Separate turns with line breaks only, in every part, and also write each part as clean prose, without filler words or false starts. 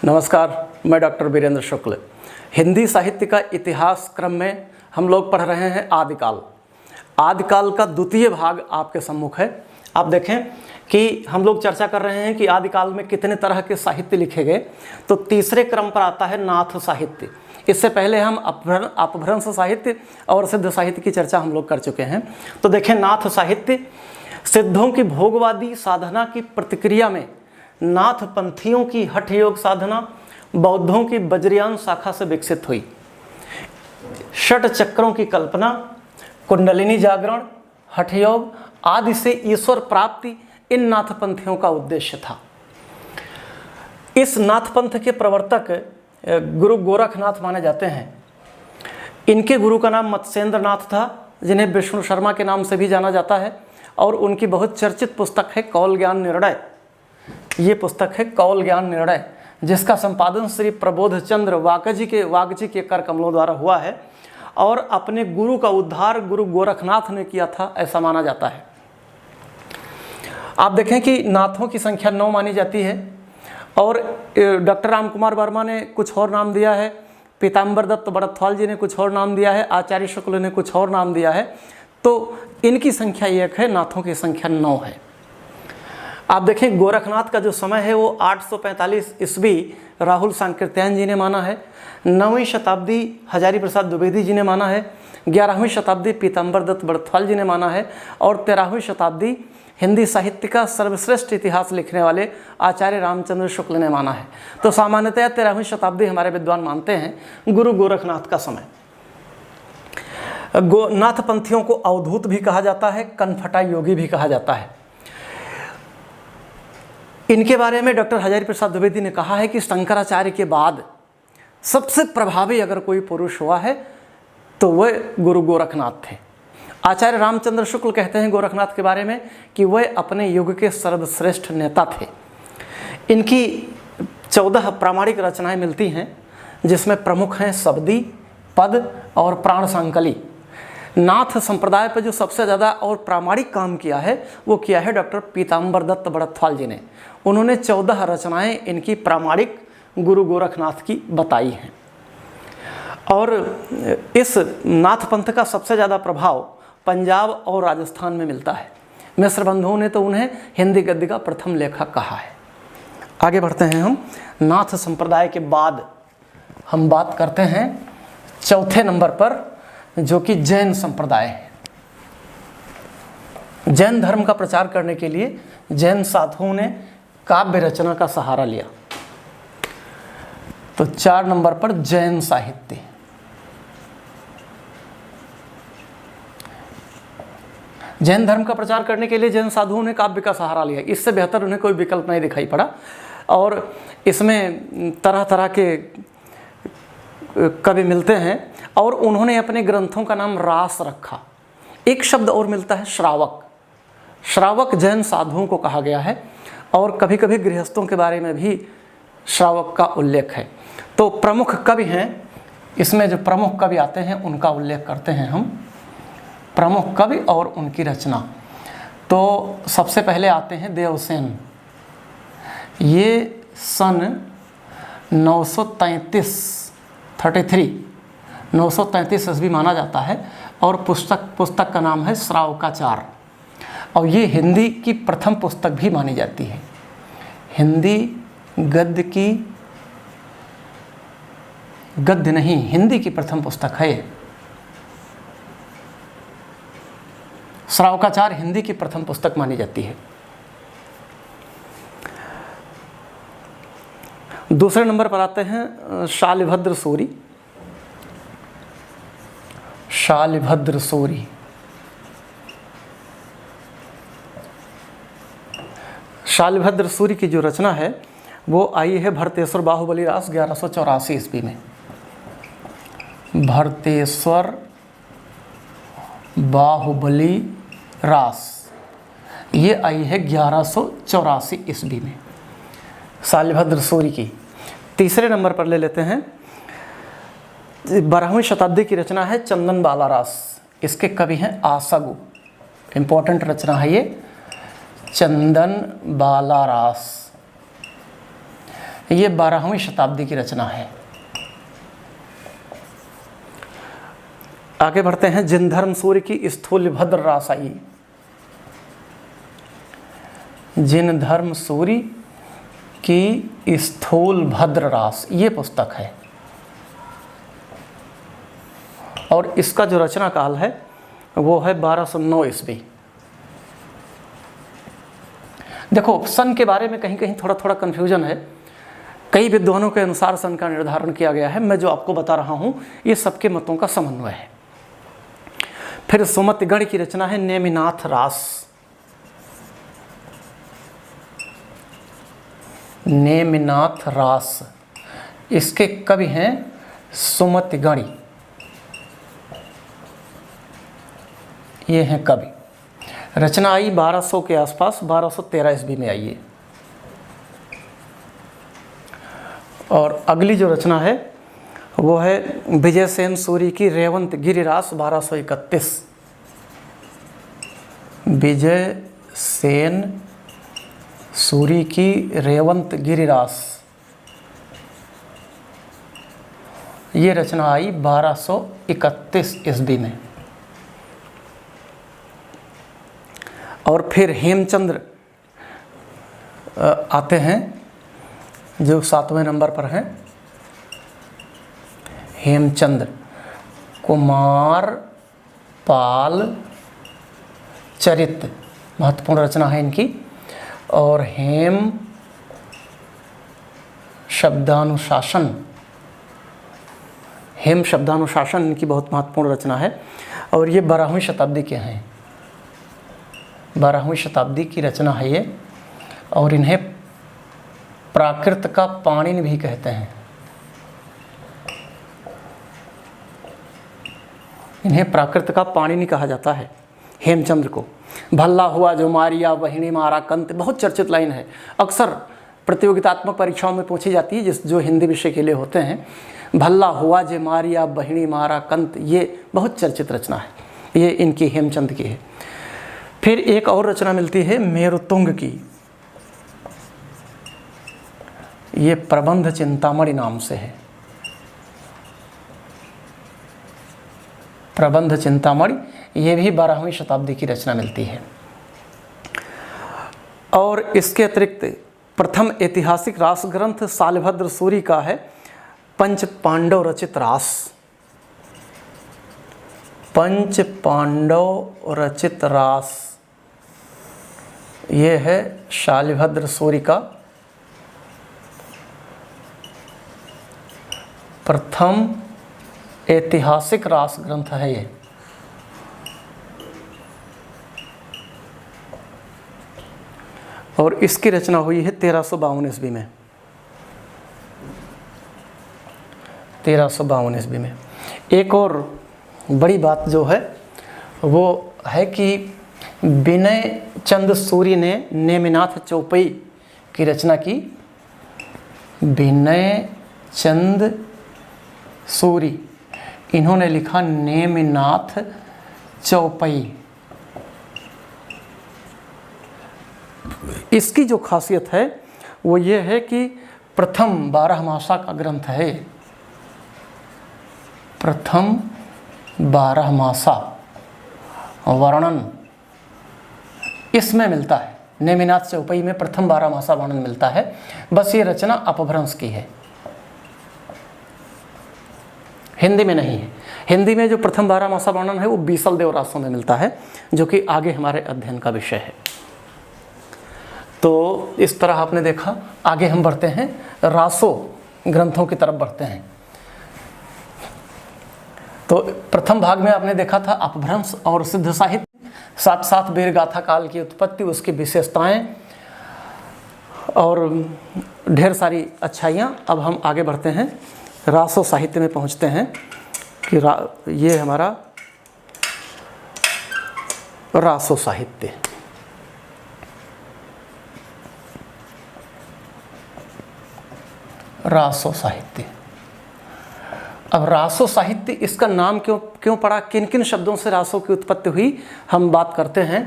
नमस्कार, मैं डॉक्टर वीरेंद्र शुक्ल। हिंदी साहित्य का इतिहास क्रम में हम लोग पढ़ रहे हैं आदिकाल। आदिकाल का द्वितीय भाग आपके सम्मुख है। आप देखें कि हम लोग चर्चा कर रहे हैं कि आदिकाल में कितने तरह के साहित्य लिखे गए। तो तीसरे क्रम पर आता है नाथ साहित्य। इससे पहले हम अपभ्रंश साहित्य और सिद्ध साहित्य की चर्चा हम लोग कर चुके हैं। तो देखें, नाथ साहित्य सिद्धों की भोगवादी साधना की प्रतिक्रिया में नाथ पंथियों की हठ योग साधना बौद्धों की वज्रयान शाखा से विकसित हुई। षट चक्रों की कल्पना, कुंडलिनी जागरण, हठ योग आदि से ईश्वर प्राप्ति इन नाथ पंथियों का उद्देश्य था। इस नाथ पंथ के प्रवर्तक गुरु गोरखनाथ माने जाते हैं। इनके गुरु का नाम मत्स्येंद्र नाथ था, जिन्हें विष्णु शर्मा के नाम से भी जाना जाता है। और उनकी बहुत चर्चित पुस्तक है कौल ज्ञान निर्णय। ये पुस्तक है कौल ज्ञान निर्णय, जिसका संपादन श्री प्रबोध चंद्र वागजी के कर कमलों द्वारा हुआ है। और अपने गुरु का उद्धार गुरु गोरखनाथ ने किया था, ऐसा माना जाता है। आप देखें कि नाथों की संख्या 9 मानी जाती है। और डॉक्टर राम कुमार वर्मा ने कुछ और नाम दिया है, पीताम्बर दत्त बड़थवाल जी ने कुछ और नाम दिया है, आचार्य शुक्ल ने कुछ और नाम दिया है। तो इनकी संख्या 1 है, नाथों की संख्या 9 है। आप देखें, गोरखनाथ का जो समय है वो 845 ईस्वी राहुल सांकृत्यायन जी ने माना है। 9वीं शताब्दी हजारी प्रसाद द्विवेदी जी ने माना है। 11वीं शताब्दी पीताम्बर दत्त बड़थवाल जी ने माना है। और 13वीं शताब्दी हिंदी साहित्य का सर्वश्रेष्ठ इतिहास लिखने वाले आचार्य रामचंद्र शुक्ल ने माना है। तो सामान्यतः 13वीं शताब्दी हमारे विद्वान मानते हैं गुरु गोरखनाथ का समय। नाथ पंथियों को अवधूत भी कहा जाता है, कनफटा योगी भी कहा जाता है। इनके बारे में डॉक्टर हजारी प्रसाद द्विवेदी ने कहा है कि शंकराचार्य के बाद सबसे प्रभावी अगर कोई पुरुष हुआ है तो वह गुरु गोरखनाथ थे। आचार्य रामचंद्र शुक्ल कहते हैं गोरखनाथ के बारे में कि वह अपने युग के सर्वश्रेष्ठ नेता थे। इनकी 14 प्रामाणिक रचनाएं मिलती हैं, जिसमें प्रमुख हैं शबदी, पद और प्राण सांकली। नाथ संप्रदाय पर जो सबसे ज़्यादा और प्रामाणिक काम किया है वो किया है डॉक्टर पीताम्बर दत्त बड़थवाल जी ने। उन्होंने 14 रचनाएं इनकी प्रामाणिक गुरु गोरखनाथ की बताई हैं। और इस नाथ पंथ का सबसे ज़्यादा प्रभाव पंजाब और राजस्थान में मिलता है। मिस्र बंधुओं ने तो उन्हें हिंदी गद्य का प्रथम लेखक कहा है। आगे बढ़ते हैं हम। नाथ संप्रदाय के बाद हम बात करते हैं चौथे नंबर पर, जो कि जैन संप्रदाय है। जैन धर्म का प्रचार करने के लिए जैन साधुओं ने काव्य रचना का सहारा लिया। तो 4 नंबर पर जैन साहित्य। जैन धर्म का प्रचार करने के लिए जैन साधुओं ने काव्य का सहारा लिया। इससे बेहतर उन्हें कोई विकल्प नहीं दिखाई पड़ा। और इसमें तरह तरह के कवि मिलते हैं और उन्होंने अपने ग्रंथों का नाम रास रखा। एक शब्द और मिलता है श्रावक। श्रावक जैन साधुओं को कहा गया है। और कभी कभी गृहस्थों के बारे में भी श्रावक का उल्लेख है। तो प्रमुख कवि हैं, इसमें जो प्रमुख कवि आते हैं उनका उल्लेख करते हैं हम, प्रमुख कवि और उनकी रचना। तो सबसे पहले आते हैं देवसेन। ये सन 933 ईस्वी माना जाता है। और पुस्तक का नाम है श्रावकाचार। और ये हिंदी की प्रथम पुस्तक भी मानी जाती है। हिंदी गद्य की, गद्य नहीं, हिंदी की प्रथम पुस्तक है। श्रावकाचार हिंदी की प्रथम पुस्तक मानी जाती है। दूसरे नंबर पर आते हैं शालिभद्र सूरी। शालिभद्र सूरी शालिभद्र सूरी की जो रचना है वो आई है भरतेश्वर बाहुबली रास 1184 ईस्वी में। भरतेश्वर बाहुबली रास ये आई है 1184 ईस्वी में, शालिभद्र सूरी की। तीसरे नंबर पर ले लेते हैं, 12वीं शताब्दी की रचना है चंदन बाला रास। इसके कवि हैं आसगु। इम्पोर्टेंट रचना है ये, चंदन बाला रास। ये 12वीं शताब्दी की रचना है। आगे बढ़ते हैं। जिनधर्म सूर्य की स्थूलभद्र रास आई। जिनधर्म सूर्य की स्थूलभद्र रास ये पुस्तक है, और इसका जो रचना काल है वो है 1209 ईस्वी। देखो, सन के बारे में कहीं कहीं थोड़ा थोड़ा कन्फ्यूजन है। कई विद्वानों के अनुसार सन का निर्धारण किया गया है। मैं जो आपको बता रहा हूँ ये सबके मतों का समन्वय है। फिर सुमतिगण की रचना है नेमिनाथ रास। नेमिनाथ रास, इसके कवि हैं सुमतिगण, ये हैं कवि। रचना आई 1200 के आसपास, 1213 ईस्वी में आई है। और अगली जो रचना है वो है विजय सेन सूरी की रेवंत गिरिरास 1231। विजय सेन सूरी की रेवंत गिरिरास, ये रचना आई 1231 ईस्वी में। और फिर हेमचंद्र आते हैं जो 7वें नंबर पर हैं। हेमचंद्र कुमार पाल चरित महत्वपूर्ण रचना है इनकी। और हेम शब्दानुशासन, हेम शब्दानुशासन इनकी बहुत महत्वपूर्ण रचना है। और ये 12वीं शताब्दी के हैं, 12वीं शताब्दी की रचना है ये। और इन्हें प्राकृत का पाणिनि भी कहते हैं। इन्हें प्राकृत का पाणिनि कहा जाता है हेमचंद्र को। भल्ला हुआ जो मारिया वहिणी मारा कंत, बहुत चर्चित लाइन है, अक्सर प्रतियोगितात्मक परीक्षाओं में पूछी जाती है, जो हिंदी विषय के लिए होते हैं। भल्ला हुआ जे मारिया वहिणी मारा कंत, ये बहुत चर्चित रचना है, ये इनकी हेमचंद की है। फिर एक और रचना मिलती है मेरुतुंग की, ये प्रबंध चिंतामणि नाम से है। प्रबंध चिंतामणि, ये भी 12वीं शताब्दी की रचना मिलती है। और इसके अतिरिक्त प्रथम ऐतिहासिक रास ग्रंथ शालिभद्र सूरी का है पंच पांडव रचित रास। पंच पांडव रचित रास, ये है शालिभद्र सूरी का प्रथम ऐतिहासिक रास ग्रंथ है ये। और इसकी रचना हुई है 1352 ईस्वी में, 1352 ईस्वी में। एक और बड़ी बात जो है वो है कि विनय चंद सूरी ने नेमिनाथ चौपई की रचना की। विनय चंद सूरी, इन्होंने लिखा नेमिनाथ चौपई। इसकी जो खासियत है वो ये है कि प्रथम 12 मासा का ग्रंथ है। प्रथम 12 मासा वर्णन इसमें मिलता है, नेमिनाथ चौपई में प्रथम 12 मासा वर्णन मिलता है। बस ये रचना अपभ्रंश की है, हिंदी में नहीं है। हिंदी में जो प्रथम 12 मासा वर्णन है वो बीसल देव रासों में मिलता है, जो कि आगे हमारे अध्ययन का विषय है। तो इस तरह आपने देखा। आगे हम बढ़ते हैं, रासो ग्रंथों की तरफ बढ़ते हैं। तो प्रथम भाग में आपने देखा था अपभ्रंश और सिद्ध साहित्य, साथ साथ वीरगाथा काल की उत्पत्ति, उसकी विशेषताएं और ढेर सारी अच्छाइयाँ। अब हम आगे बढ़ते हैं, रासो साहित्य में पहुँचते हैं कि ये हमारा रासो साहित्य। रासो साहित्य, अब रासो साहित्य इसका नाम क्यों पड़ा, किन किन शब्दों से रासो की उत्पत्ति हुई, हम बात करते हैं।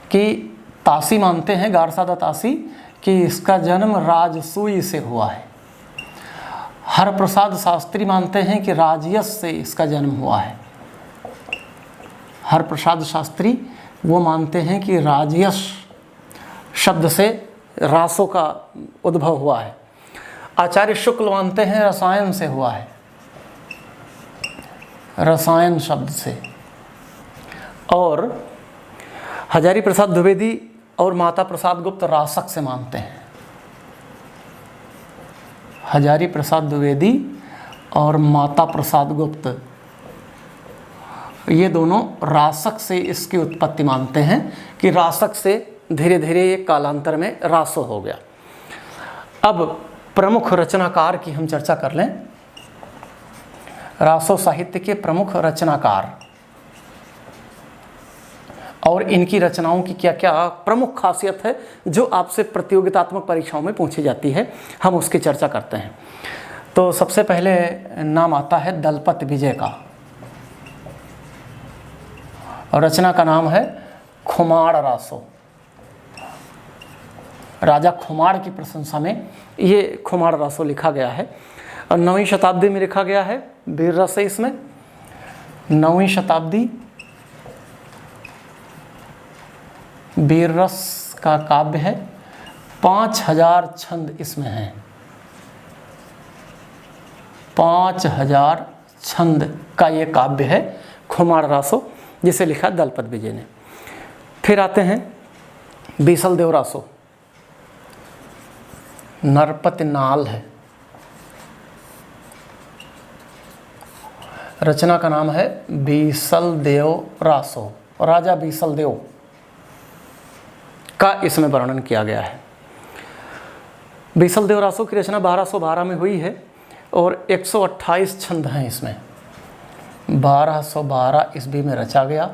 कि तासी मानते हैं, गारसादा तासी, कि इसका जन्म राजसूय से हुआ है। हरप्रसाद शास्त्री मानते हैं कि राजयश से इसका जन्म हुआ है। हरप्रसाद शास्त्री वो मानते हैं कि राजयश शब्द से रासों का उद्भव हुआ है। आचार्य शुक्ल मानते हैं रसायन से हुआ है, रसायन शब्द से। और हजारी प्रसाद द्विवेदी और माता प्रसाद गुप्त रासक से मानते हैं। हजारी प्रसाद द्विवेदी और माता प्रसाद गुप्त ये दोनों रासक से इसकी उत्पत्ति मानते हैं कि रासक से धीरे धीरे ये कालांतर में रासो हो गया। अब प्रमुख रचनाकार की हम चर्चा कर लें। रासो साहित्य के प्रमुख रचनाकार और इनकी रचनाओं की क्या क्या प्रमुख खासियत है जो आपसे प्रतियोगितात्मक परीक्षाओं में पूछी जाती है, हम उसकी चर्चा करते हैं। तो सबसे पहले नाम आता है दलपत विजय का, और रचना का नाम है खुमाड़ रासो। राजा खुमाड़ की प्रशंसा में ये खुमाड़ रासो लिखा गया है और 9वीं शताब्दी में लिखा गया है। वीर रस है इसमें, 9वीं शताब्दी वीर रस का काव्य है। 5000 छंद इसमें हैं, 5000 छंद का ये काव्य है खुमाड़ रासो, जिसे लिखा दलपत विजय ने। फिर आते हैं बीसल देव रासो, नरपत नाल है। रचना का नाम है बीसल देव रासो, राजा बीसल देव का इसमें वर्णन किया गया है। बीसल देव रासो की रचना 1212 में हुई है और 128 छंद हैं इसमें। 1212 ईस्वी में रचा गया,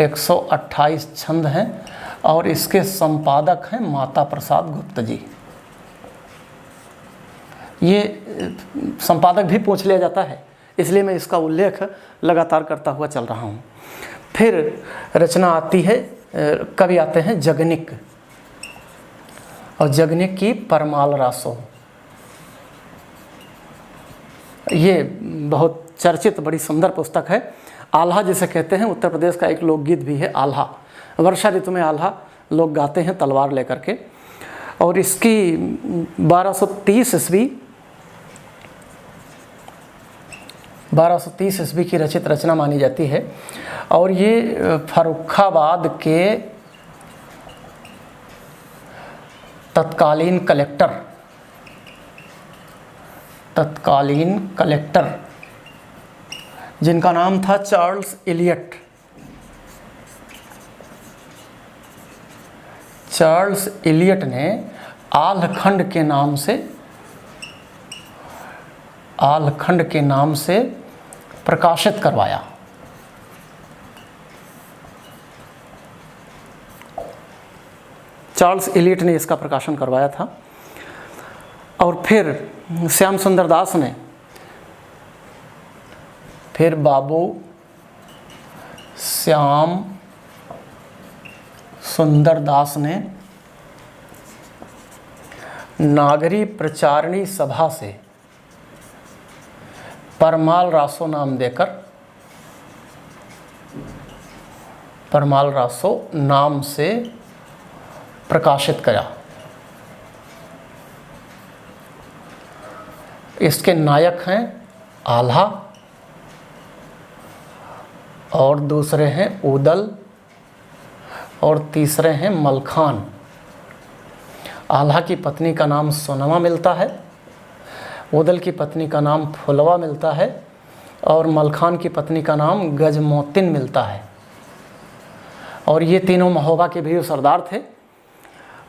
128 छंद हैं और इसके संपादक हैं माता प्रसाद गुप्त जी। ये संपादक भी पूछ लिया जाता है, इसलिए मैं इसका उल्लेख लगातार करता हुआ चल रहा हूँ। फिर रचना आती है, कवि आते हैं जगनिक, और जगनिक की परमाल रासो। ये बहुत चर्चित बड़ी सुंदर पुस्तक है। आल्हा जिसे कहते हैं, उत्तर प्रदेश का एक लोकगीत भी है आल्हा। वर्षा ऋतु में आल्हा लोग गाते हैं तलवार लेकर के, और इसकी 1230 ईस्वी की रचित रचना मानी जाती है। और ये फर्रुखाबाद के तत्कालीन कलेक्टर जिनका नाम था चार्ल्स इलियट, चार्ल्स इलियट ने आल्हखंड के नाम से प्रकाशित करवाया। चार्ल्स इलियट ने इसका प्रकाशन करवाया था। और फिर श्याम सुंदर दास ने, फिर बाबू श्याम सुंदर दास ने नागरी प्रचारणी सभा से परमाल रासो नाम देकर, परमाल रासो नाम से प्रकाशित करा। इसके नायक हैं आल्हा और दूसरे हैं उदल और तीसरे हैं मलखान। आल्हा की पत्नी का नाम सोनमा मिलता है, उदल की पत्नी का नाम फुलवा मिलता है और मलखान की पत्नी का नाम गजमोतिन मिलता है। और ये तीनों महोबा के भी सरदार थे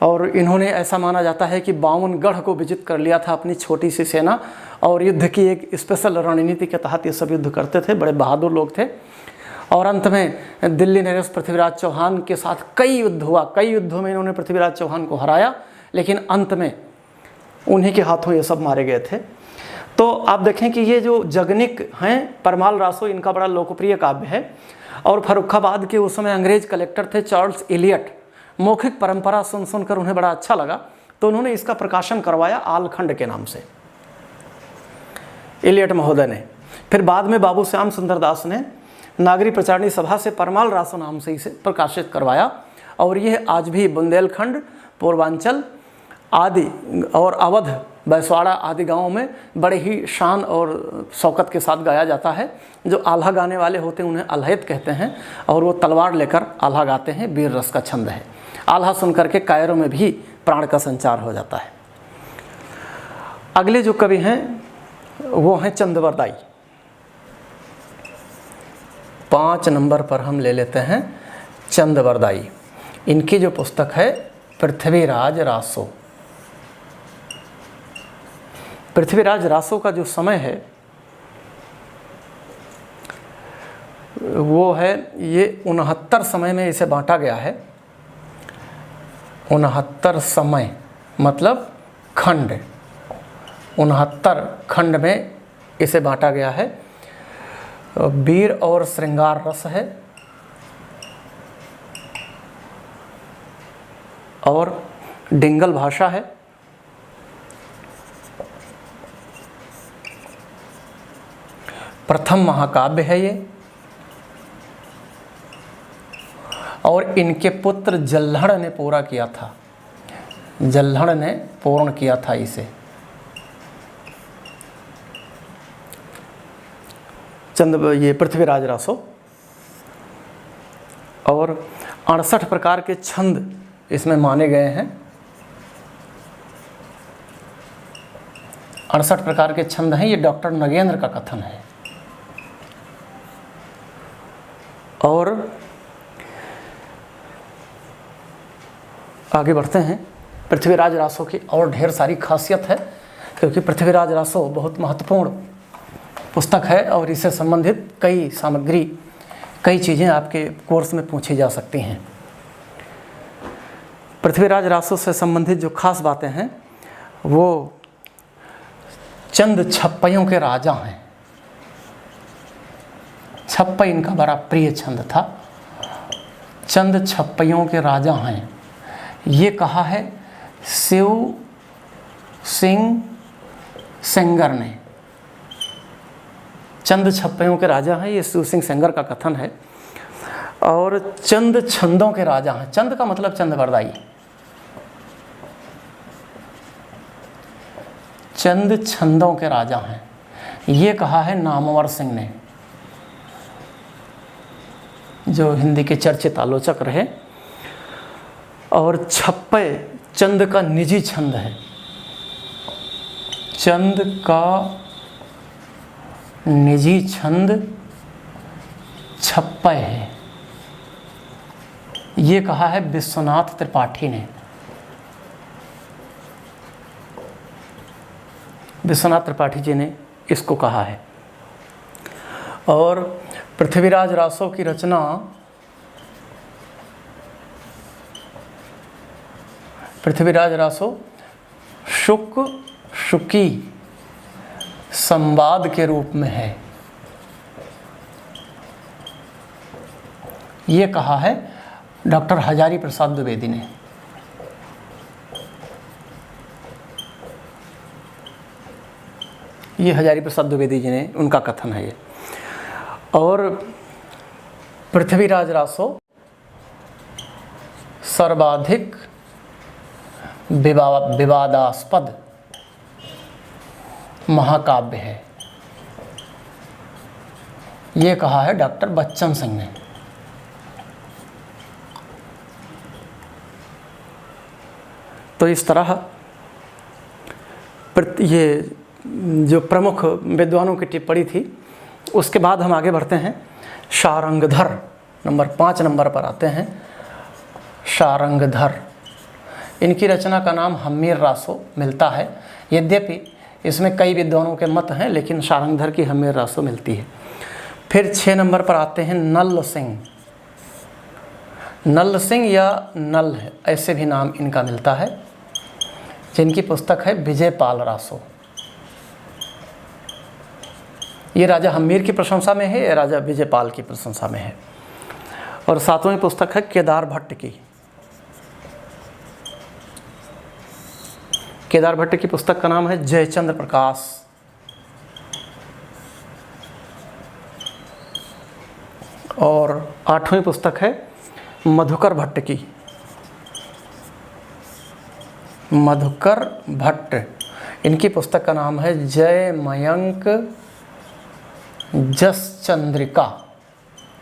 और इन्होंने, ऐसा माना जाता है कि 52 गढ़ को विजित कर लिया था अपनी छोटी सी सेना, और युद्ध की एक स्पेशल रणनीति के तहत ये सब युद्ध करते थे। बड़े बहादुर लोग थे। और अंत में दिल्ली नरेश पृथ्वीराज चौहान के साथ कई युद्ध हुआ, कई युद्धों में इन्होंने पृथ्वीराज चौहान को हराया, लेकिन अंत में उन्हीं के हाथों ये सब मारे गए थे। तो आप देखें कि ये जो जगनिक हैं, परमाल रासो, इनका बड़ा लोकप्रिय काव्य है। और फर्रुखाबाद के उस समय अंग्रेज कलेक्टर थे चार्ल्स इलियट। मौखिक परंपरा सुन सुनकर उन्हें बड़ा अच्छा लगा, तो उन्होंने इसका प्रकाशन करवाया आल्हखंड के नाम से। इलियट महोदय ने। फिर बाद में बाबू श्याम सुंदर दास ने नागरी प्रचारणी सभा से परमाल रासो नाम से इसे प्रकाशित करवाया, और यह आज भी बुंदेलखंड, पूर्वांचल आदि और अवध, बैसवाड़ा आदि गांवों में बड़े ही शान और शौकत के साथ गाया जाता है। जो आल्हा गाने वाले होते हैं उन्हें अल्हैत कहते हैं, और वो तलवार लेकर आल्हा गाते हैं, वीर रस का छंद है। आल्हा सुनकर के कायरों में भी प्राण का संचार हो जाता है। अगले जो कवि हैं वो हैं चंदवरदाई। 5 नंबर पर हम ले लेते हैं चंदवरदाई। इनकी जो पुस्तक है पृथ्वीराज रासो। पृथ्वीराज रासो का जो समय है वो है, ये 69 समय में इसे बांटा गया है। 69 समय मतलब खंड, 69 खंड में इसे बांटा गया है। वीर और श्रृंगार रस है, और डिंगल भाषा है, प्रथम महाकाव्य है ये, और इनके पुत्र जल्हड़ ने पूरा किया था। जल्हड़ ने पूर्ण किया था इसे। ये पृथ्वीराज रासो। और 68 प्रकार के छंद इसमें माने गए हैं। 68 प्रकार के छंद हैं, ये डॉक्टर नगेंद्र का कथन है। और आगे बढ़ते हैं। पृथ्वीराज रासो की और ढेर सारी खासियत है, क्योंकि पृथ्वीराज रासो बहुत महत्वपूर्ण पुस्तक है, और इससे संबंधित कई सामग्री, कई चीज़ें आपके कोर्स में पूछी जा सकती हैं। पृथ्वीराज रासो से संबंधित जो खास बातें हैं वो चंद छप्पयों के राजा हैं। छप्पई इनका बड़ा प्रिय छंद था। चंद छप्पयों के राजा हैं, ये कहा है शिव सिंह सेंगर ने। चंद छप्पयों के राजा हैं, ये शिव सिंह सेंगर का कथन है। और चंद छंदों के राजा हैं, चंद का मतलब चंदवरदाई। चंद छंदों के राजा हैं, ये कहा है नामवर सिंह ने, जो हिंदी के चर्चित आलोचक रहे। और छप्पे चंद का निजी छंद है। चंद का निजी छंद छप्पे है, ये कहा है विश्वनाथ त्रिपाठी ने। विश्वनाथ त्रिपाठी जी ने इसको कहा है। और पृथ्वीराज रासो की रचना पृथ्वीराज रासो शुक शुकी संवाद के रूप में है, ये कहा है डॉक्टर हजारी प्रसाद द्विवेदी ने। ये हजारी प्रसाद द्विवेदी जी ने, उनका कथन है ये। और पृथ्वीराज रासो सर्वाधिक विवादास्पद महाकाव्य है, ये कहा है डॉक्टर बच्चन सिंह ने। तो इस तरह ये जो प्रमुख विद्वानों की टिप्पणी थी। उसके बाद हम आगे बढ़ते हैं। शारंगधर नंबर 5 नंबर पर आते हैं। शारंगधर, इनकी रचना का नाम हम्मीर रासो मिलता है। यद्यपि इसमें कई विद्वानों के मत हैं, लेकिन शारंगधर की हम्मीर रासो मिलती है। फिर 6 नंबर पर आते हैं नल सिंह। नल सिंह या नल है, ऐसे भी नाम इनका मिलता है, जिनकी पुस्तक है विजयपाल रासो। ये राजा हम्मीर की प्रशंसा में है, ये राजा विजयपाल की प्रशंसा में है। और 7वीं पुस्तक है केदार भट्ट की। केदार भट्ट की पुस्तक का नाम है जयचंद्र प्रकाश। और 8वीं पुस्तक है मधुकर भट्ट की। मधुकर भट्ट, इनकी पुस्तक का नाम है जयमयंक जसचंद्रिका।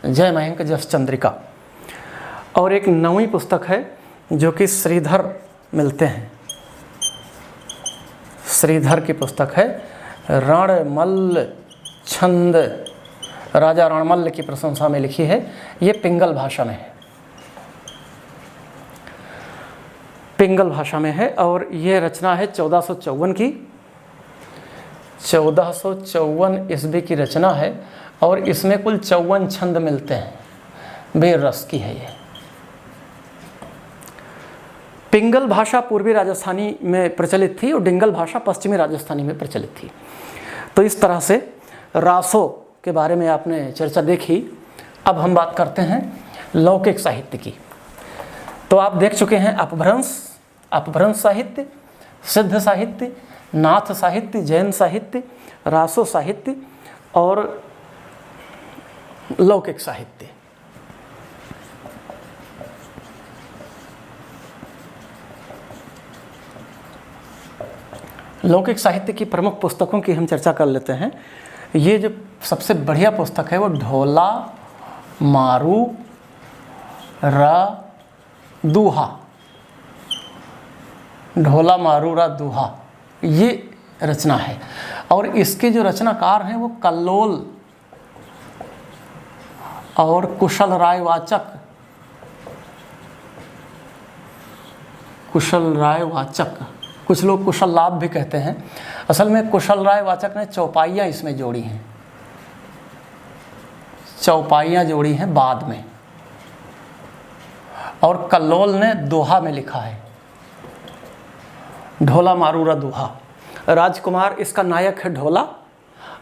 जयमयंक जसचंद्रिका। और एक 9वीं पुस्तक है जो कि श्रीधर मिलते हैं। श्रीधर की पुस्तक है रणमल्ल छंद, राजा रणमल्ल की प्रशंसा में लिखी है। ये पिंगल भाषा में है, पिंगल भाषा में है। और ये रचना है 1454 की, 1454 ईस्वी की रचना है। और इसमें कुल 54 छंद मिलते हैं, बेर रस की है ये। पिंगल भाषा पूर्वी राजस्थानी में प्रचलित थी और डिंगल भाषा पश्चिमी राजस्थानी में प्रचलित थी। तो इस तरह से रासों के बारे में आपने चर्चा देखी। अब हम बात करते हैं लौकिक साहित्य की। तो आप देख चुके हैं अपभ्रंश, अपभ्रंश साहित्य, सिद्ध साहित्य, नाथ साहित्य, जैन साहित्य, रासो साहित्य और लौकिक साहित्य। लौकिक साहित्य की प्रमुख पुस्तकों की हम चर्चा कर लेते हैं। ये जो सबसे बढ़िया पुस्तक है वो ढोला मारू रा दूहा, ढोला मारू रा दूहा, ये रचना है। और इसके जो रचनाकार हैं वो कल्लोल और कुशल राय वाचक, कुशल राय वाचक, कुछ लोग कुशल लाभ भी कहते हैं। असल में कुशल राय वाचक ने चौपाइयाँ इसमें जोड़ी हैं, चौपाइयाँ जोड़ी हैं बाद में। और कल्लोल ने दोहा में लिखा है, ढोला मारूरा दोहा। राजकुमार इसका नायक है ढोला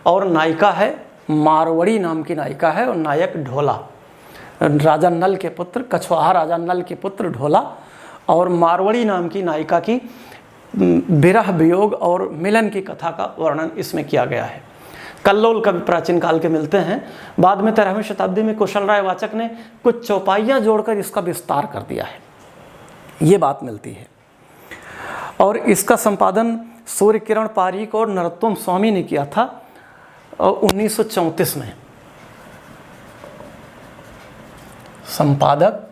और नायिका है मारवड़ी नाम की नायिका है और नायक ढोला। राजा नल के पुत्र, कछवाहा राजा नल के पुत्र ढोला और मारवड़ी नाम की नायिका की विरह वियोग और मिलन की कथा का वर्णन इसमें किया गया है। कल्लोल कवि प्राचीन काल के मिलते हैं। बाद में 13वीं शताब्दी में कुशल राय वाचक ने कुछ चौपाइयाँ जोड़कर इसका विस्तार कर दिया है, ये बात मिलती है। और इसका संपादन सूर्य किरण पारीक और नरोत्तम स्वामी ने किया था 1934 में। संपादक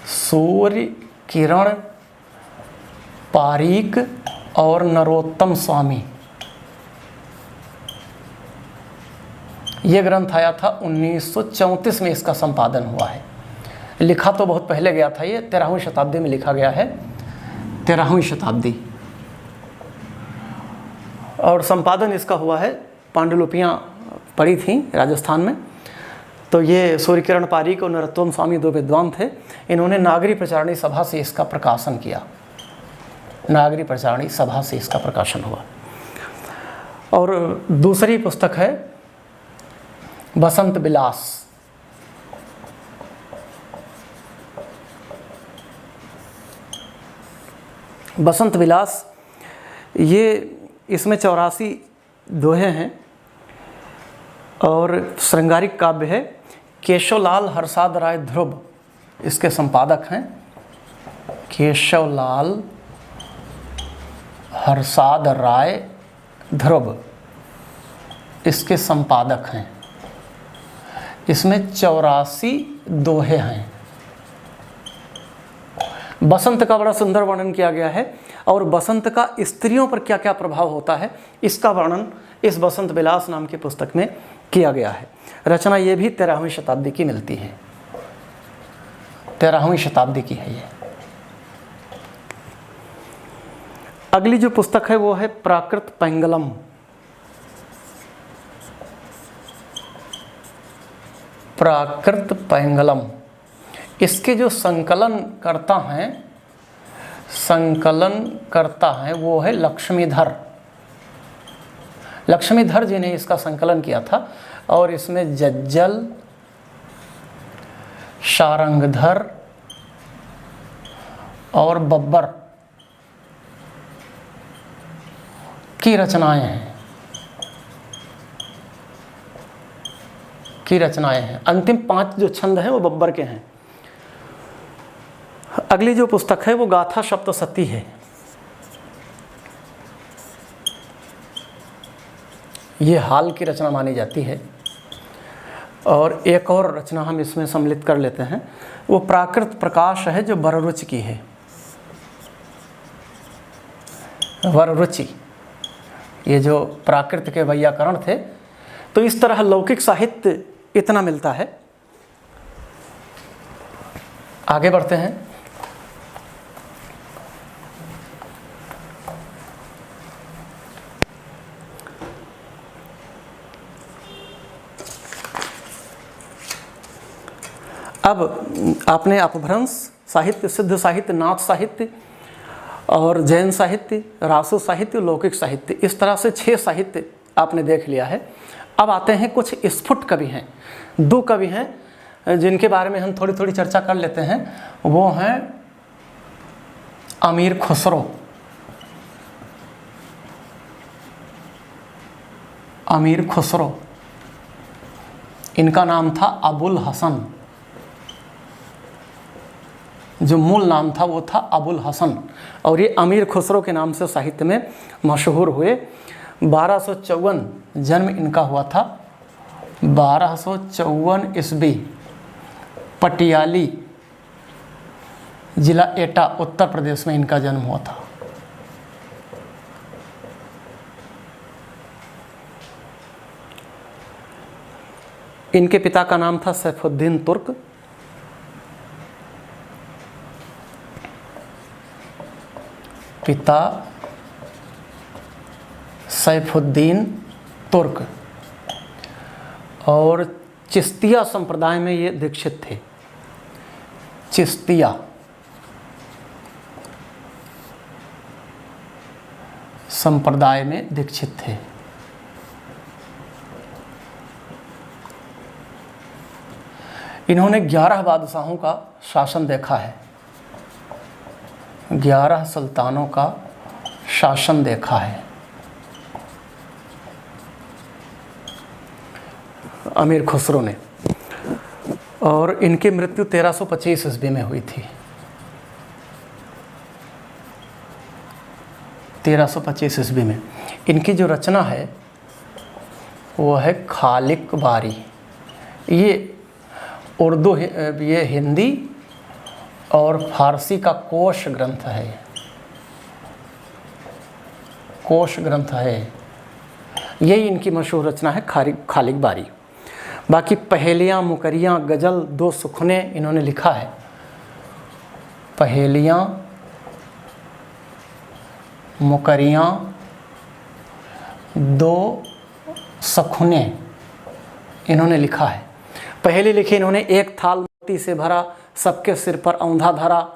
सूर्य किरण पारीक और नरोत्तम स्वामी। ये ग्रंथ आया था 1934 में, इसका संपादन हुआ है। लिखा तो बहुत पहले गया था, ये 13वीं शताब्दी में लिखा गया है, 13वीं शताब्दी। और संपादन इसका हुआ है, पांडुलिपियाँ पड़ी थी राजस्थान में। तो ये सूर्य किरण पारीक और नरोत्तम स्वामी दो विद्वान थे। इन्होंने नागरी प्रचारणी सभा से इसका प्रकाशन किया, नागरी प्रचारणी सभा से इसका प्रकाशन हुआ। और दूसरी पुस्तक है बसंत विलास। बसंत विलास, ये इसमें 84 दोहे हैं और श्रृंगारिक काव्य है। केशवलाल हरसाद राय ध्रुव इसके संपादक हैं। केशवलाल हरसाद राय ध्रुव इसके संपादक हैं। इसमें 84 दोहे हैं। बसंत का बड़ा सुंदर वर्णन किया गया है और बसंत का स्त्रियों पर क्या क्या प्रभाव होता है इसका वर्णन इस बसंत विलास नाम की पुस्तक में किया गया है। रचना ये भी 13वीं शताब्दी की मिलती है, 13वीं शताब्दी की है ये। अगली जो पुस्तक है वो है प्राकृत पैंगलम। प्राकृत पैंगलम, इसके जो संकलन करता है वो है लक्ष्मीधर। लक्ष्मीधर जी ने इसका संकलन किया था और इसमें जज्जल, शारंगधर और बब्बर की रचनाएं हैं। की रचनाएं हैं। अंतिम 5 जो छंद हैं वो बब्बर के हैं। अगली जो पुस्तक है वो गाथा सप्तशती है। ये हाल की रचना मानी जाती है। और एक और रचना हम इसमें सम्मिलित कर लेते हैं, वो प्राकृत प्रकाश है जो वररुचि की है। वररुचि, ये जो प्राकृत के वैयाकरण थे, तो इस तरह लौकिक साहित्य इतना मिलता है। आगे बढ़ते हैं। अब आपने अपभ्रंश साहित्य, सिद्ध साहित्य, नाथ साहित्य और जैन साहित्य, रासो साहित्य, लौकिक साहित्य, इस तरह से 6 साहित्य आपने देख लिया है। अब आते हैं कुछ स्फुट कवि हैं। 2 कवि हैं जिनके बारे में हम थोड़ी थोड़ी चर्चा कर लेते हैं। वो हैं अमीर खुसरो। अमीर खुसरो, इनका नाम था अबुल हसन। जो मूल नाम था वो था अबुल हसन, और ये अमीर खुसरो के नाम से साहित्य में मशहूर हुए। 1254 जन्म इनका हुआ था। 1254 ईस्वी, पटियाली जिला एटा उत्तर प्रदेश में इनका जन्म हुआ था। इनके पिता का नाम था सैफुद्दीन तुर्क। पिता सैफुद्दीन तुर्क, और चिश्तिया संप्रदाय में ये दीक्षित थे। चिश्तिया संप्रदाय में दीक्षित थे। इन्होंने 11 बादशाहों का शासन देखा है। 11 सुल्तानों का शासन देखा है अमीर खुसरो ने, और इनकी मृत्यु 1325 ईस्वी में हुई थी। 1325 ईस्वी में। इनकी जो रचना है वो है खालिक बारी। ये उर्दू, ये हिंदी और फारसी का कोश ग्रंथ है। कोश ग्रंथ है। यही इनकी मशहूर रचना है खालिक बारी। बाकी पहेलियाँ, मुकरियाँ, गज़ल, 2 सुखने इन्होंने लिखा है। पहेलियाँ, मुकरियाँ, 2 सुखने इन्होंने लिखा है। पहेली लिखी इन्होंने, एक थाल मोती से भरा, सबके सिर पर औंधा धरा,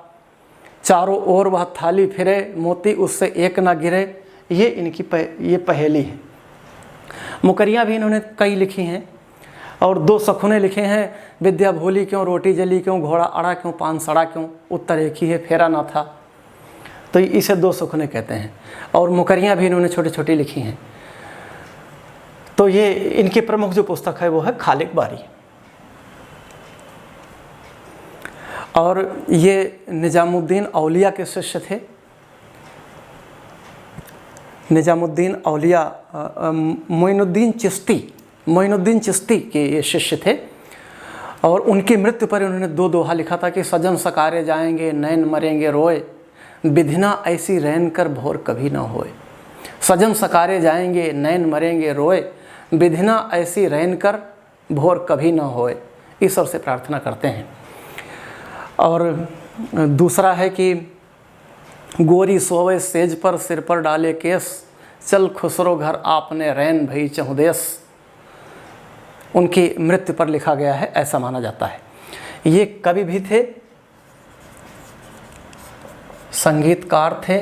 चारों ओर वह थाली फिरे, मोती उससे एक ना गिरे। ये इनकी ये पहेली है। मुकरियाँ भी इन्होंने कई लिखी हैं, और 2 सखुने लिखे हैं। विद्या भूली क्यों, रोटी जली क्यों, घोड़ा अड़ा क्यों, पान सड़ा क्यों, उत्तर एक ही है, फेरा ना था। तो इसे 2 सखुने कहते हैं। और मुकरियाँ भी इन्होंने छोटी छोटी लिखी हैं। तो ये इनकी प्रमुख जो पुस्तक है वो है खालिक बारी। और ये निजामुद्दीन औलिया के शिष्य थे। निजामुद्दीन औलिया मोइनुद्दीन चिश्ती के ये शिष्य थे। और उनकी मृत्यु पर उन्होंने 2 दोहा लिखा था कि सजन सकारे जाएंगे, नैन मरेंगे रोए, विधिना ऐसी रैन कर भोर कभी ना होए। सजन सकारे जाएंगे, नैन मरेंगे रोए, विधिना ऐसी रैन कर भोर कभी ना होए। ईश्वर से प्रार्थना करते हैं। और दूसरा है कि गोरी सोवे सेज पर, सिर पर डाले केस, चल खुसरो घर आपने रैन भई चहुदेस। उनकी मृत्यु पर लिखा गया है, ऐसा माना जाता है। ये कवि भी थे, संगीतकार थे,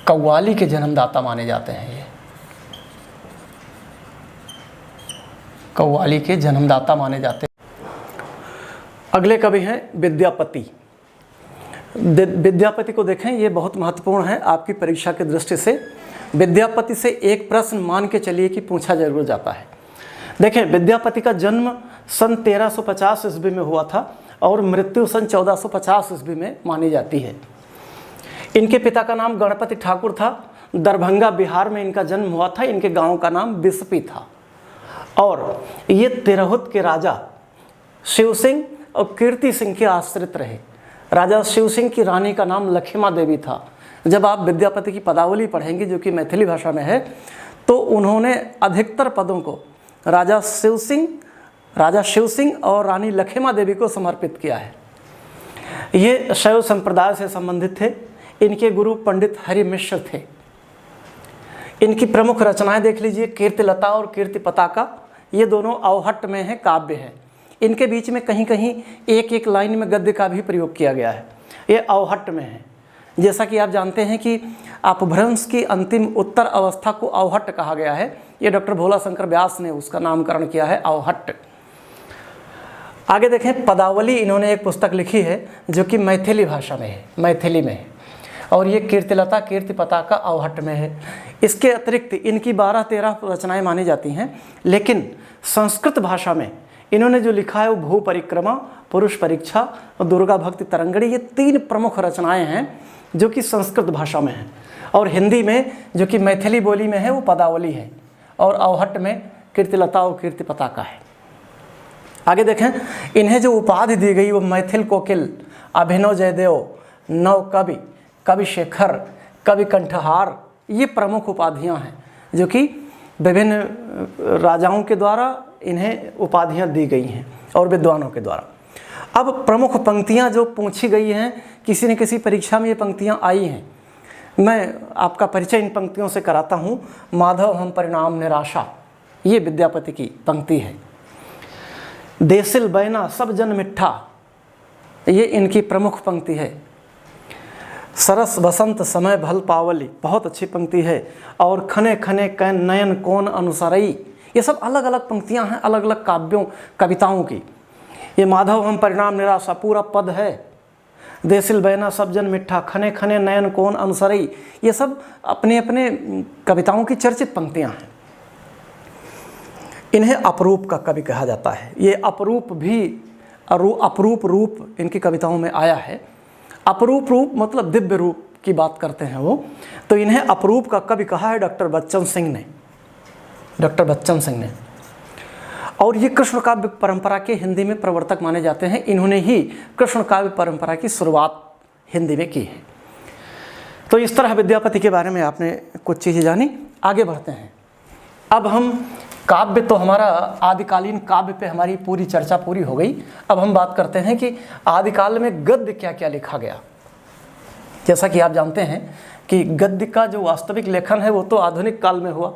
कव्वाली के जन्मदाता माने जाते हैं। ये कव्वाली के जन्मदाता माने जाते हैं। अगले कवि हैं विद्यापति। विद्यापति को देखें, ये बहुत महत्वपूर्ण है आपकी परीक्षा की दृष्टि से। विद्यापति से एक प्रश्न मान के चलिए कि पूछा जरूर जाता है। देखें, विद्यापति का जन्म सन 1350 ईस्वी में हुआ था और मृत्यु सन 1450 ईस्वी में मानी जाती है। इनके पिता का नाम गणपति ठाकुर था। दरभंगा बिहार में इनका जन्म हुआ था। इनके गांव का नाम बिस्पी था और ये तिरहुत के राजा शिव सिंह और कीर्ति सिंह के आश्रित रहे। राजा शिव सिंह की रानी का नाम लखिमा देवी था। जब आप विद्यापति की पदावली पढ़ेंगे जो कि मैथिली भाषा में है, तो उन्होंने अधिकतर पदों को राजा शिव सिंह और रानी लखिमा देवी को समर्पित किया है। ये शैव संप्रदाय से संबंधित थे। इनके गुरु पंडित हरि मिश्र थे। इनकी प्रमुख रचनाएं देख लीजिए, कीर्तिलता और कीर्ति पताका, ये दोनों अवहट्ट में हैं, काव्य है। इनके बीच में कहीं कहीं एक एक लाइन में गद्य का भी प्रयोग किया गया है। ये अवहट्ट में है। जैसा कि आप जानते हैं कि अपभ्रंश की अंतिम उत्तर अवस्था को अवहट्ट कहा गया है। ये डॉक्टर भोला शंकर व्यास ने उसका नामकरण किया है, अवहट्ट। आगे देखें, पदावली इन्होंने एक पुस्तक लिखी है जो कि मैथिली भाषा में है, मैथिली में है, और ये कीर्तिलता कीर्ति पताका अवहट्ट में है। इसके अतिरिक्त इनकी 12-13 रचनाएं मानी जाती हैं, लेकिन संस्कृत भाषा में इन्होंने जो लिखा है वो भू परिक्रमा, पुरुष परीक्षा और दुर्गा भक्ति तरंगड़ी, ये 3 प्रमुख रचनाएं हैं जो कि संस्कृत भाषा में हैं। और हिंदी में जो कि मैथिली बोली में है वो पदावली है, और अवहट्ट में कीर्तिलता और कीर्ति पताका है। आगे देखें, इन्हें जो उपाधि दी गई वो मैथिल कोकिल, अभिनव जयदेव, नव कवि, कवि शेखर, कवि कंठहार, ये प्रमुख उपाधियां हैं जो कि विभिन्न राजाओं के द्वारा इन्हें उपाधियां दी गई हैं और विद्वानों के द्वारा। अब प्रमुख पंक्तियां जो पूछी गई हैं, किसी न किसी परीक्षा में ये पंक्तियां आई हैं। मैं आपका परिचय इन पंक्तियों से कराता हूँ। माधव हम परिणाम निराशा, ये विद्यापति की पंक्ति है। देसिल बैना सब जन मिठा, ये इनकी प्रमुख पंक्ति है। सरस बसंत समय भल पावली, बहुत अच्छी पंक्ति है। और खने खने कैन नयन कौन अनुसरई, ये सब अलग अलग पंक्तियां हैं, अलग अलग काव्यों कविताओं की। ये माधव हम परिणाम निराशा पूरा पद है। देसिल बैना सब जन मिठा, खने खने नयन कौन अनुसरई, ये सब अपने अपने कविताओं की चर्चित पंक्तियां हैं। इन्हें अपरूप का कवि कहा जाता है। ये अपरूप भी अपरूप रूप इनकी कविताओं में आया है। अपरूप रूप मतलब दिव्य रूप की बात करते हैं वो। तो इन्हें अपरूप का कवि कहा है डॉक्टर बच्चन सिंह ने। और ये कृष्ण काव्य परंपरा के हिंदी में प्रवर्तक माने जाते हैं। इन्होंने ही कृष्ण काव्य परंपरा की शुरुआत हिंदी में की है। तो इस तरह विद्यापति के बारे में आपने कुछ चीज़ें जानी। आगे बढ़ते हैं। अब हम काव्य, तो हमारा आदिकालीन काव्य पे हमारी पूरी चर्चा पूरी हो गई। अब हम बात करते हैं कि आदिकाल में गद्य क्या क्या लिखा गया। जैसा कि आप जानते हैं कि गद्य का जो वास्तविक लेखन है वो तो आधुनिक काल में हुआ,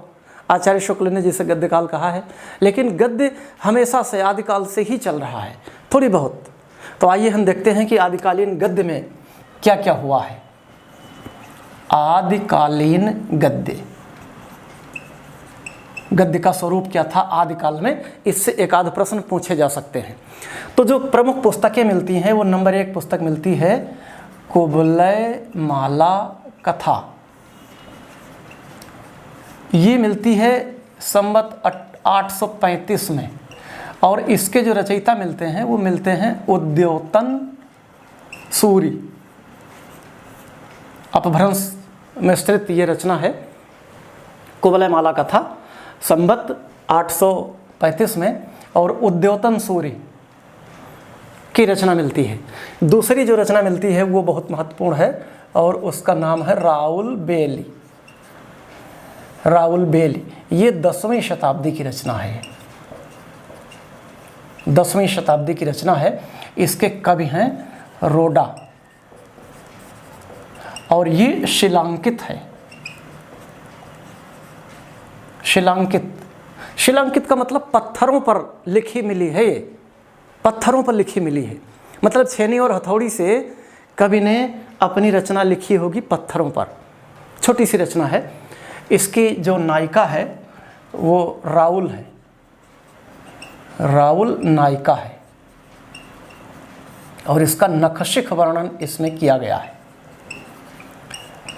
आचार्य शुक्ल ने जिसे गद्य काल कहा है, लेकिन गद्य हमेशा से आदिकाल से ही चल रहा है थोड़ी बहुत। तो आइए हम देखते हैं कि आदिकालीन गद्य में क्या क्या हुआ है। आदिकालीन गद्य का स्वरूप क्या था आदिकाल में, इससे एक आध प्रश्न पूछे जा सकते हैं। तो जो प्रमुख पुस्तकें मिलती हैं वो नंबर 1 पुस्तक मिलती है कुवलय माला कथा। ये मिलती है संवत 835 में, और इसके जो रचयिता मिलते हैं वो मिलते हैं उद्योतन सूरी। अपभ्रंश में स्थित ये रचना है कुवलय माला कथा, संवत 835 में, और उद्योतन सूरी की रचना मिलती है। दूसरी जो रचना मिलती है वो बहुत महत्वपूर्ण है और उसका नाम है राउल बेली। ये 10वीं शताब्दी की रचना है। 10वीं शताब्दी की रचना है। इसके कवि हैं रोडा, और ये शिलांकित है। शिलांकित का मतलब पत्थरों पर लिखी मिली है। ये पत्थरों पर लिखी मिली है, मतलब छेनी और हथौड़ी से कवि ने अपनी रचना लिखी होगी पत्थरों पर। छोटी सी रचना है। इसकी जो नायिका है वो राउल है, राउल नायिका है, और इसका नखशिख वर्णन इसमें किया गया है।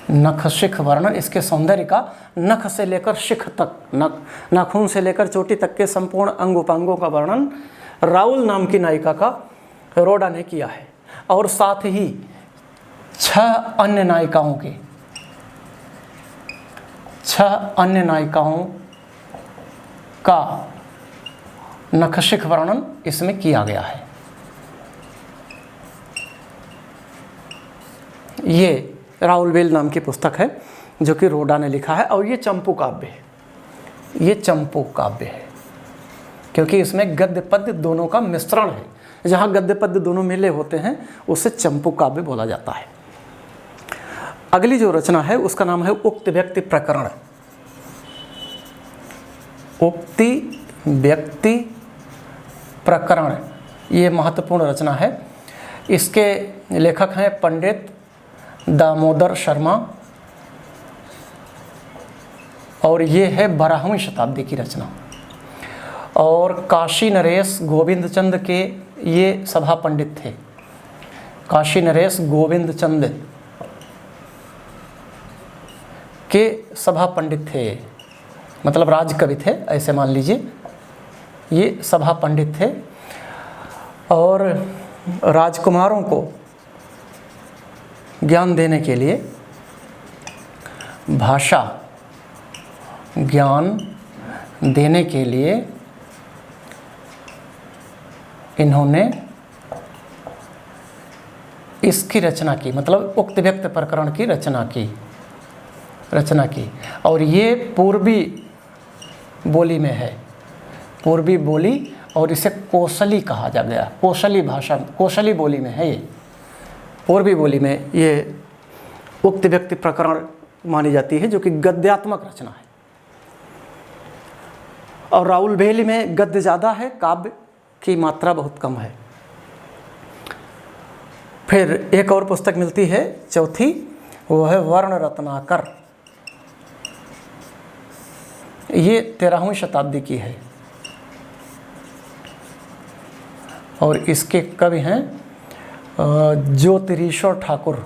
नख शिख वर्णन, इसके सौंदर्य का नख से लेकर शिख तक, नाखून से लेकर चोटी तक के संपूर्ण अंग उपांगों का वर्णन राउल नाम की नायिका का रोडा ने किया है। और साथ ही 6 अन्य नायिकाओं का नखशिख वर्णन इसमें किया गया है। ये राउल बेल नाम की पुस्तक है जो कि रोडा ने लिखा है, और ये चंपू काव्य है, ये चंपू काव्य है क्योंकि इसमें गद्य पद्य दोनों का मिश्रण है। जहाँ गद्य पद्य दोनों मिले होते हैं उसे चंपू काव्य बोला जाता है। अगली जो रचना है उसका नाम है उक्त व्यक्ति प्रकरण। उक्ति व्यक्ति प्रकरण, ये महत्वपूर्ण रचना है। इसके लेखक हैं पंडित दामोदर शर्मा, और ये है 12वीं शताब्दी की रचना। और काशी नरेश गोविंद चंद के ये सभा पंडित थे। काशी नरेश गोविंद चंद के सभा पंडित थे, मतलब राजकवि थे, ऐसे मान लीजिए। ये सभा पंडित थे और राजकुमारों को ज्ञान देने के लिए, भाषा ज्ञान देने के लिए इन्होंने इसकी रचना की, मतलब उक्त व्यक्त प्रकरण की रचना की। और ये पूर्वी बोली में है, पूर्वी बोली, और इसे कोशली कहा जा गया। कोशली भाषा, कोशली बोली में है ये, पूर्वी बोली में ये उक्त व्यक्ति प्रकरण मानी जाती है, जो कि गद्यात्मक रचना है। और राउल बेली में गद्य ज़्यादा है, काव्य की मात्रा बहुत कम है। फिर एक और पुस्तक मिलती है चौथी, वो है वर्ण रत्नाकर। ये 13वीं शताब्दी की है और इसके कवि हैं ज्योतिरीश्वर ठाकुर।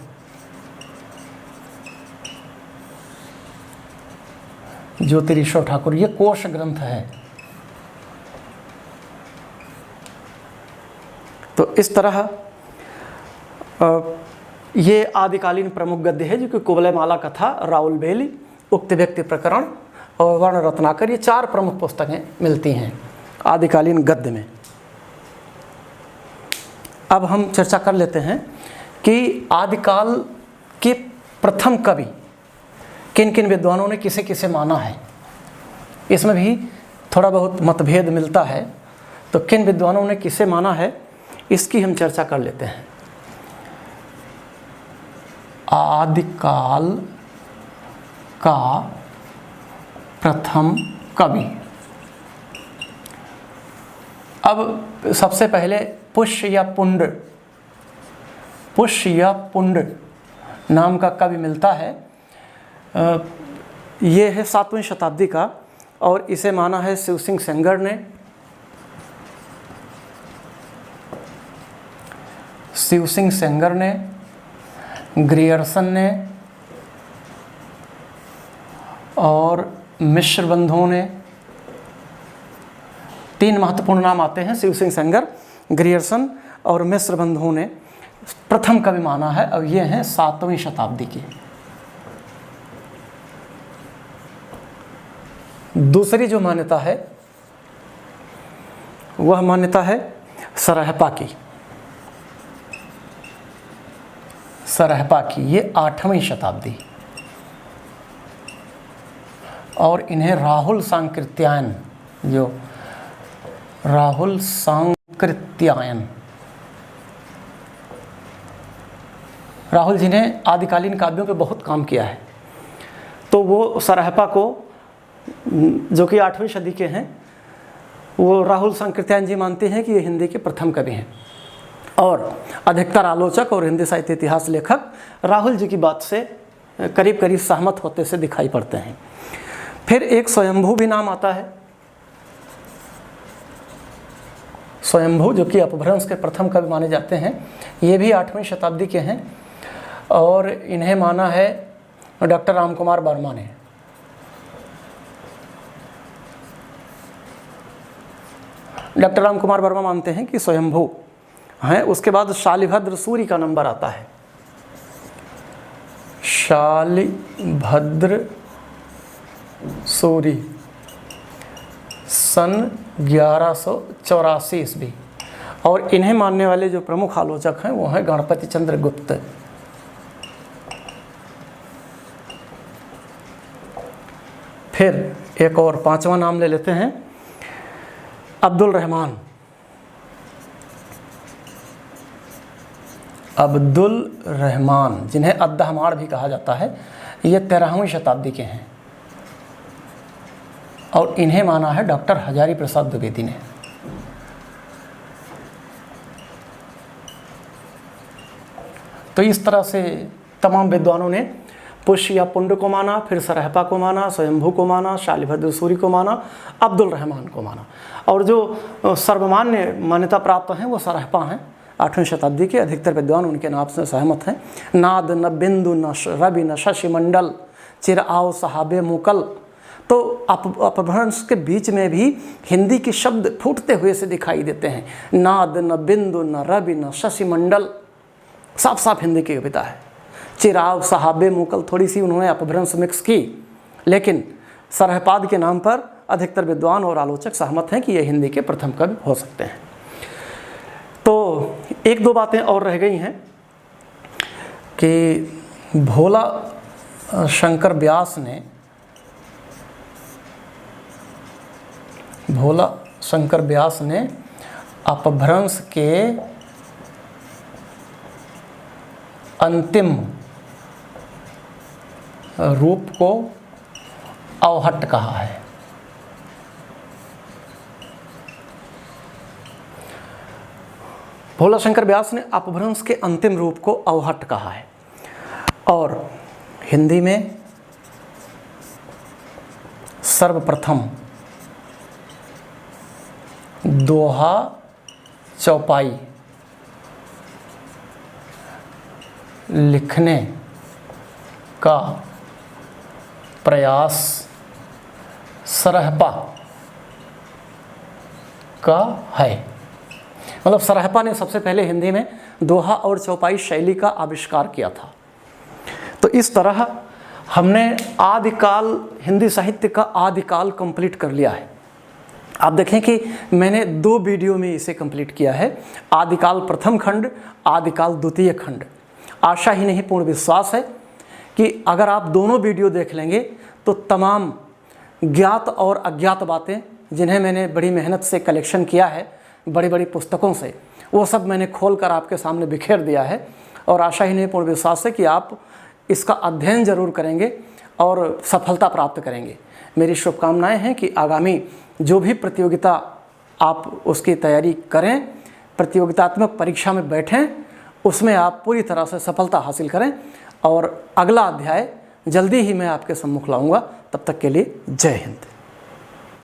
ज्योतिरीश्वर ठाकुर, ये कोश ग्रंथ है। तो इस तरह ये आदिकालीन प्रमुख गद्य है, जो कि कुवलयमाला कथा, राउल बेली, उक्त व्यक्ति प्रकरण और वर्ण रत्नाकर, ये 4 प्रमुख पुस्तकें मिलती हैं आदिकालीन गद्य में। अब हम चर्चा कर लेते हैं कि आदिकाल के प्रथम कवि किन किन विद्वानों ने किसे किसे माना है। इसमें भी थोड़ा बहुत मतभेद मिलता है, तो किन विद्वानों ने किसे माना है इसकी हम चर्चा कर लेते हैं। आदिकाल का प्रथम कवि, अब सबसे पहले पुष्य या पुंड नाम का कवि मिलता है। ये है 7वीं शताब्दी का, और इसे माना है शिव सिंह सेंगर ने, ग्रियर्सन ने और मिश्र बंधुओं ने। 3 महत्वपूर्ण नाम आते हैं, शिव सिंह सेंगर, ग्रियर्सन और मिश्र बंधुओं ने प्रथम कवि माना है। और ये हैं 7वीं शताब्दी की। दूसरी जो मान्यता है वह मान्यता है सरहपा की, ये 8वीं शताब्दी। और इन्हें राहुल सांकृत्यायन, राहुल जी ने आदिकालीन काव्यों पे बहुत काम किया है। तो वो सरहपा को, जो कि 8वीं सदी के हैं, वो राहुल सांकृत्यायन जी मानते हैं कि ये हिंदी के प्रथम कवि हैं। और अधिकतर आलोचक और हिंदी साहित्य इतिहास लेखक राहुल जी की बात से करीब करीब सहमत होते से दिखाई पड़ते हैं। फिर एक स्वयंभू भी नाम आता है। स्वयंभू, जो कि अपभ्रंश के प्रथम कवि माने जाते हैं, ये भी 8वीं शताब्दी के हैं। और इन्हें माना है डॉक्टर रामकुमार वर्मा ने। डॉक्टर रामकुमार वर्मा मानते हैं कि स्वयंभू हैं। उसके बाद शालिभद्र सूरी का नंबर आता है, शालिभद्र सूरी सन 1184 ईस्वी। और इन्हें मानने वाले जो प्रमुख आलोचक हैं वो हैं गणपति चंद्र गुप्त। फिर एक और पांचवा नाम ले लेते हैं, अब्दुल रहमान। अब्दुल रहमान जिन्हें अद्दहमाण भी कहा जाता है, ये 13वीं शताब्दी के हैं और इन्हें माना है डॉक्टर हजारी प्रसाद द्विवेदी ने। तो इस तरह से तमाम विद्वानों ने पुष्य या पुंड को माना, फिर सरहपा को माना, स्वयंभू को माना, शालिभद्र सूरी को माना, अब्दुल रहमान को माना। और जो सर्वमान्य मान्यता प्राप्त हैं वो सरहपा हैं। 8वीं शताब्दी के अधिकतर विद्वान उनके नाम से सहमत हैं। नाद न बिंदु न रवि न शशि मंडल, चिर आओ सहाबे मुकल। तो अपभ्रंश के बीच में भी हिंदी के शब्द फूटते हुए से दिखाई देते हैं। नाद न बिंदु न रवि न शशि मंडल, साफ साफ हिंदी की कविता है। चिराव सहाबे मुकल, थोड़ी सी उन्होंने अपभ्रंश मिक्स की, लेकिन सरहपाद के नाम पर अधिकतर विद्वान और आलोचक सहमत हैं कि ये हिंदी के प्रथम कवि हो सकते हैं। तो एक दो बातें और रह गई हैं कि भोला शंकर व्यास ने अपभ्रंश के अंतिम रूप को अवहट्ट कहा है। भोला शंकर व्यास ने अपभ्रंश के अंतिम रूप को अवहट्ट कहा है और हिंदी में सर्वप्रथम दोहा चौपाई लिखने का प्रयास सरहपा का है। मतलब सरहपा ने सबसे पहले हिंदी में दोहा और चौपाई शैली का आविष्कार किया था। तो इस तरह हमने आदिकाल, हिंदी साहित्य का आदिकाल कंप्लीट कर लिया है। आप देखें कि मैंने 2 वीडियो में इसे कंप्लीट किया है, आदिकाल प्रथम खंड, आदिकाल द्वितीय खंड। आशा ही नहीं पूर्ण विश्वास है कि अगर आप दोनों वीडियो देख लेंगे तो तमाम ज्ञात और अज्ञात बातें जिन्हें मैंने बड़ी मेहनत से कलेक्शन किया है बड़ी बड़ी पुस्तकों से, वो सब मैंने खोल कर आपके सामने बिखेर दिया है। और आशा ही नहीं पूर्ण विश्वास है कि आप इसका अध्ययन जरूर करेंगे और सफलता प्राप्त करेंगे। मेरी शुभकामनाएं हैं कि आगामी जो भी प्रतियोगिता आप उसकी तैयारी करें, प्रतियोगितात्मक परीक्षा में बैठें, उसमें आप पूरी तरह से सफलता हासिल करें। और अगला अध्याय जल्दी ही मैं आपके सम्मुख लाऊंगा। तब तक के लिए जय हिंद।